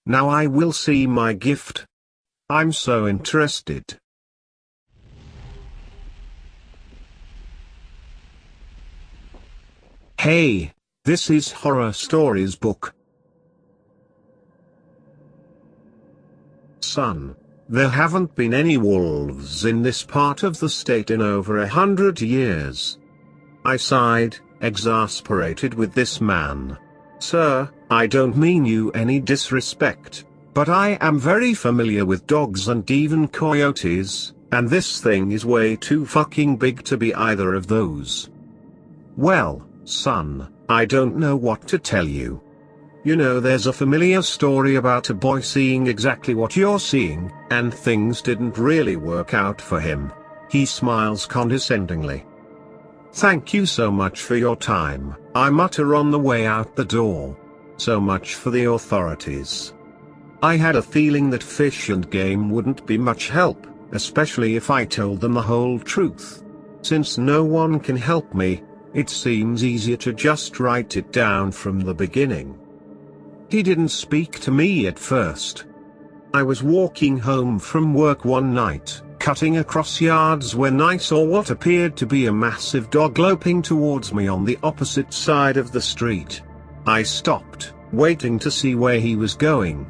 Now I will see my gift. I'm so interested. Hey, this is Horror Stories book. Son, there haven't been any wolves in this part of the state in over 100 years. I sighed, exasperated with this man. Sir, I don't mean you any disrespect, but I am very familiar with dogs and even coyotes, and this thing is way too fucking big to be either of those. Well, son, I don't know what to tell you. You know, there's a familiar story about a boy seeing exactly what you're seeing, and things didn't really work out for him. He smiles condescendingly. Thank you so much for your time, I mutter on the way out the door. So much for the authorities. I had a feeling that Fish and Game wouldn't be much help, especially if I told them the whole truth. Since no one can help me, it seems easier to just write it down from the beginning. He didn't speak to me at first. I was walking home from work one night, cutting across yards when I saw what appeared to be a massive dog loping towards me on the opposite side of the street. I stopped, waiting to see where he was going.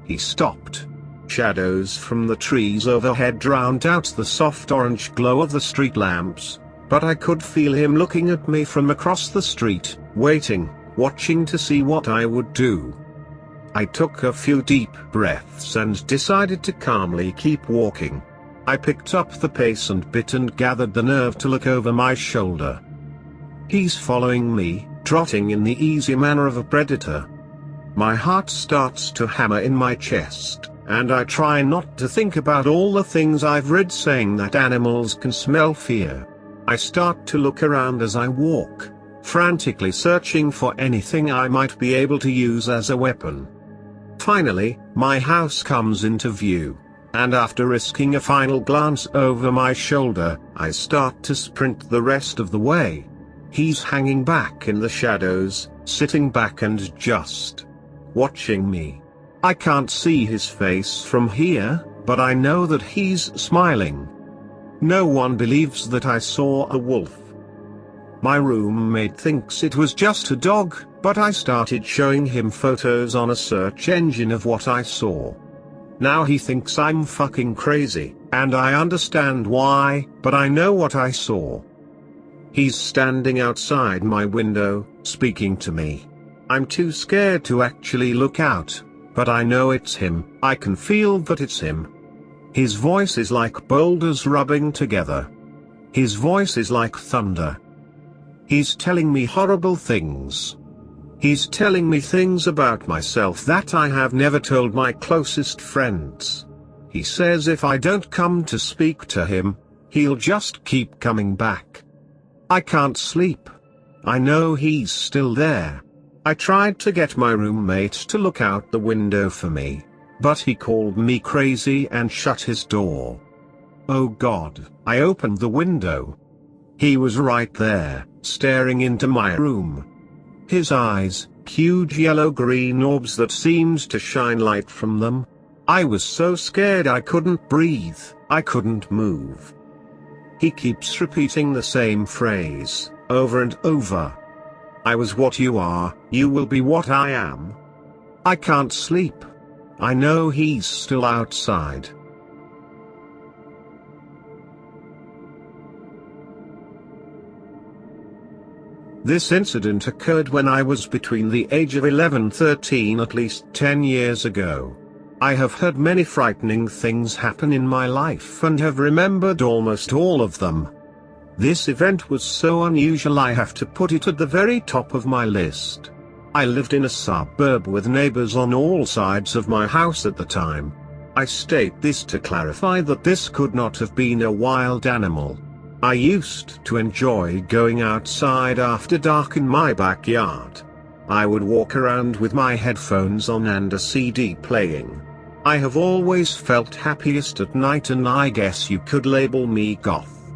He stopped. Shadows from the trees overhead drowned out the soft orange glow of the street lamps, but I could feel him looking at me from across the street, waiting, watching to see what I would do. I took a few deep breaths and decided to calmly keep walking. I picked up the pace and bit and gathered the nerve to look over my shoulder. He's following me, trotting in the easy manner of a predator. My heart starts to hammer in my chest, and I try not to think about all the things I've read saying that animals can smell fear. I start to look around as I walk, frantically searching for anything I might be able to use as a weapon. Finally, my house comes into view, and after risking a final glance over my shoulder, I start to sprint the rest of the way. He's hanging back in the shadows, sitting back and just watching me. I can't see his face from here, but I know that he's smiling. No one believes that I saw a wolf. My roommate thinks it was just a dog, but I started showing him photos on a search engine of what I saw. Now he thinks I'm fucking crazy, and I understand why, but I know what I saw. He's standing outside my window, speaking to me. I'm too scared to actually look out, but I know it's him. I can feel that it's him. His voice is like boulders rubbing together. His voice is like thunder. He's telling me horrible things. He's telling me things about myself that I have never told my closest friends. He says if I don't come to speak to him, he'll just keep coming back. I can't sleep. I know he's still there. I tried to get my roommate to look out the window for me, but he called me crazy and shut his door. Oh God, I opened the window. He was right there, staring into my room. His eyes, huge yellow-green orbs that seemed to shine light from them. I was so scared I couldn't breathe, I couldn't move. He keeps repeating the same phrase, over and over. I was what you are, you will be what I am. I can't sleep. I know he's still outside. This incident occurred when I was between the age of 11-13, at least 10 years ago. I have heard many frightening things happen in my life and have remembered almost all of them. This event was so unusual I have to put it at the very top of my list. I lived in a suburb with neighbors on all sides of my house at the time. I state this to clarify that this could not have been a wild animal. I used to enjoy going outside after dark in my backyard. I would walk around with my headphones on and a CD playing. I have always felt happiest at night, and I guess you could label me goth.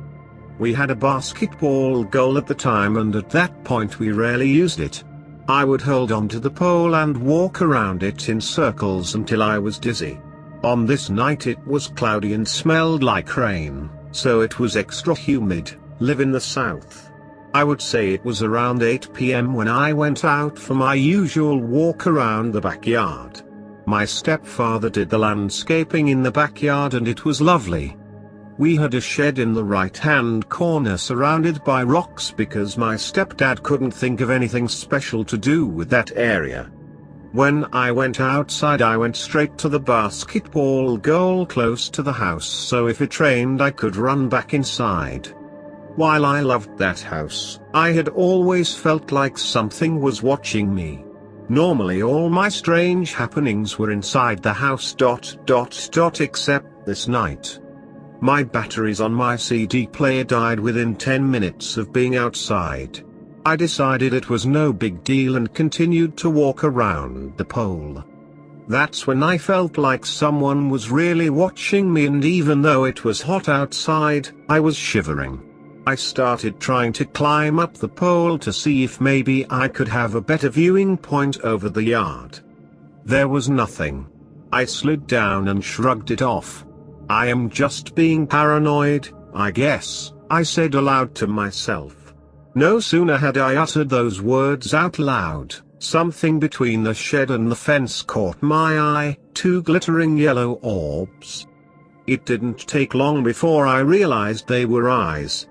We had a basketball goal at the time, and at that point we rarely used it. I would hold on to the pole and walk around it in circles until I was dizzy. On this night it was cloudy and smelled like rain, so it was extra humid. Live in the south. I would say it was around 8 p.m. when I went out for my usual walk around the backyard. My stepfather did the landscaping in the backyard and it was lovely. We had a shed in the right-hand corner surrounded by rocks because my stepdad couldn't think of anything special to do with that area. When I went outside I went straight to the basketball goal close to the house, so if it rained I could run back inside. While I loved that house, I had always felt like something was watching me. Normally all my strange happenings were inside the house ... except this night. My batteries on my CD player died within 10 minutes of being outside. I decided it was no big deal and continued to walk around the pole. That's when I felt like someone was really watching me, and even though it was hot outside, I was shivering. I started trying to climb up the pole to see if maybe I could have a better viewing point over the yard. There was nothing. I slid down and shrugged it off. I am just being paranoid, I guess, I said aloud to myself. No sooner had I uttered those words out loud, something between the shed and the fence caught my eye, two glittering yellow orbs. It didn't take long before I realized they were eyes.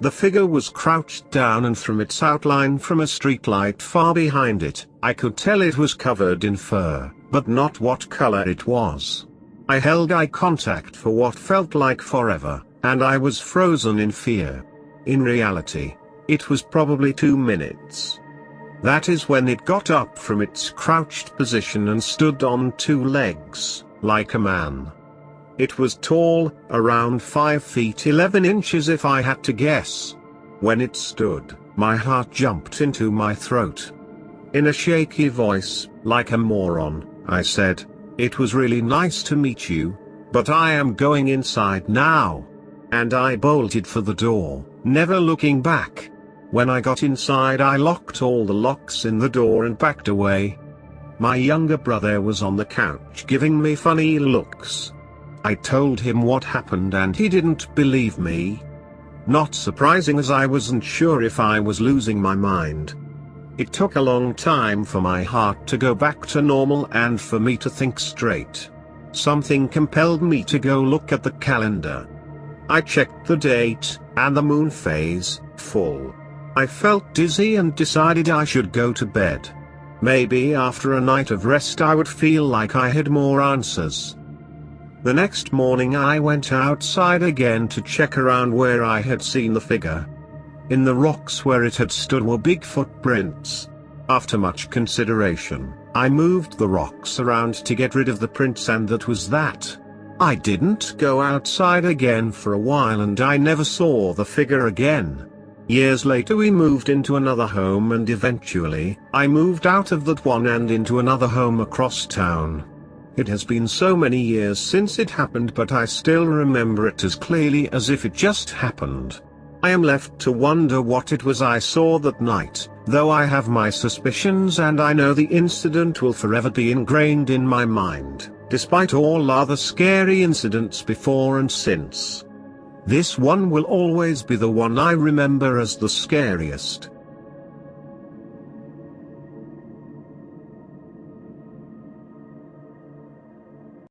The figure was crouched down, and from its outline from a streetlight far behind it, I could tell it was covered in fur, but not what color it was. I held eye contact for what felt like forever, and I was frozen in fear. In reality, it was probably 2 minutes. That is when it got up from its crouched position and stood on 2 legs, like a man. It was tall, around 5 feet 11 inches if I had to guess. When it stood, my heart jumped into my throat. In a shaky voice, like a moron, I said, "It was really nice to meet you, but I am going inside now." And I bolted for the door, never looking back. When I got inside I locked all the locks in the door and backed away. My younger brother was on the couch giving me funny looks. I told him what happened and he didn't believe me. Not surprising, as I wasn't sure if I was losing my mind. It took a long time for my heart to go back to normal and for me to think straight. Something compelled me to go look at the calendar. I checked the date, and the moon phase, full. I felt dizzy and decided I should go to bed. Maybe after a night of rest I would feel like I had more answers. The next morning I went outside again to check around where I had seen the figure. In the rocks where it had stood were big footprints. After much consideration, I moved the rocks around to get rid of the prints, and that was that. I didn't go outside again for a while and I never saw the figure again. Years later we moved into another home, and eventually, I moved out of that one and into another home across town. It has been so many years since it happened, but I still remember it as clearly as if it just happened. I am left to wonder what it was I saw that night, though I have my suspicions and I know the incident will forever be ingrained in my mind, despite all other scary incidents before and since. This one will always be the one I remember as the scariest.